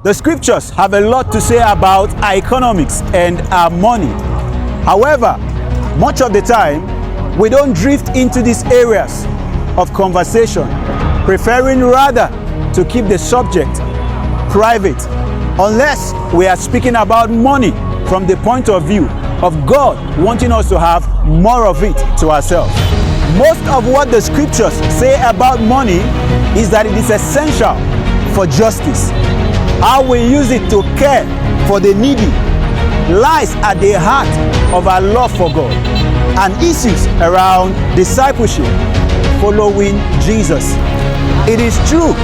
The scriptures have a lot to say about our economics and our money. However, much of the time, we don't drift into these areas of conversation, preferring rather to keep the subject private, unless we are speaking about money from the point of view of God wanting us to have more of it to ourselves. Most of what the scriptures say about money is that it is essential for justice. How we use it to care for the needy lies at the heart of our love for God and issues around discipleship, following Jesus. It is true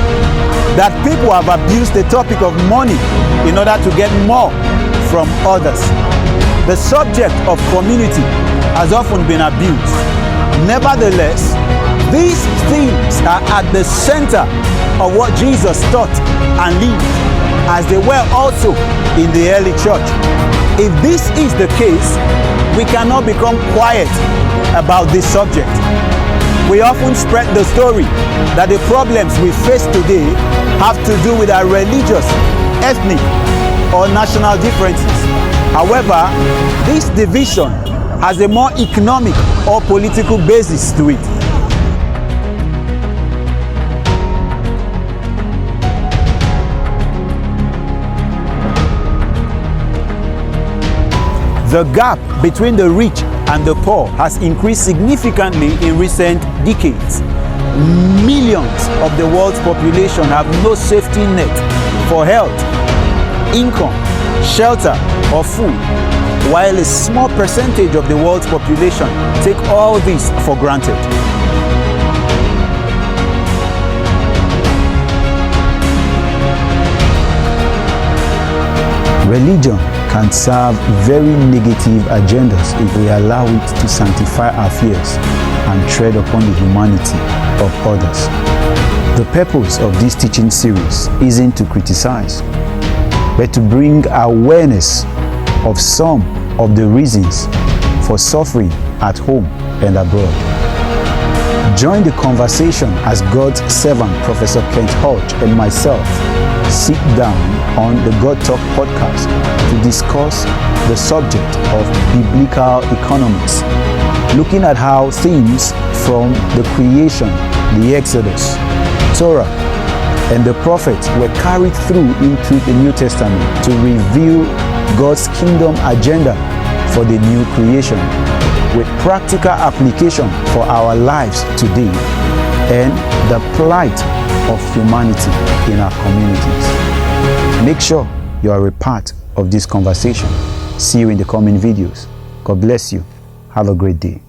that people have abused the topic of money in order to get more from others. The subject of community has often been abused. Nevertheless, these themes are at the center of what Jesus taught and lived, as they were also in the early church. If this is the case, we cannot become quiet about this subject. We often spread the story that the problems we face today have to do with our religious, ethnic, or national differences. However, this division has a more economic or political basis to it. The gap between the rich and the poor has increased significantly in recent decades. Millions of the world's population have no safety net for health, income, shelter, or food, while a small percentage of the world's population take all this for granted. Religion can serve very negative agendas if we allow it to sanctify our fears and tread upon the humanity of others. The purpose of this teaching series isn't to criticize, but to bring awareness of some of the reasons for suffering at home and abroad. Join the conversation as God's servant, Professor Kent Hodge, and myself sit down on the God Talk podcast to discuss the subject of biblical economics, looking at how themes from the creation, the Exodus, Torah, and the prophets were carried through into the New Testament to reveal God's kingdom agenda for the new creation, with practical application for our lives today and the plight of humanity in our communities. Make sure you are a part of this conversation. See you in the coming videos. God bless you. Have a great day.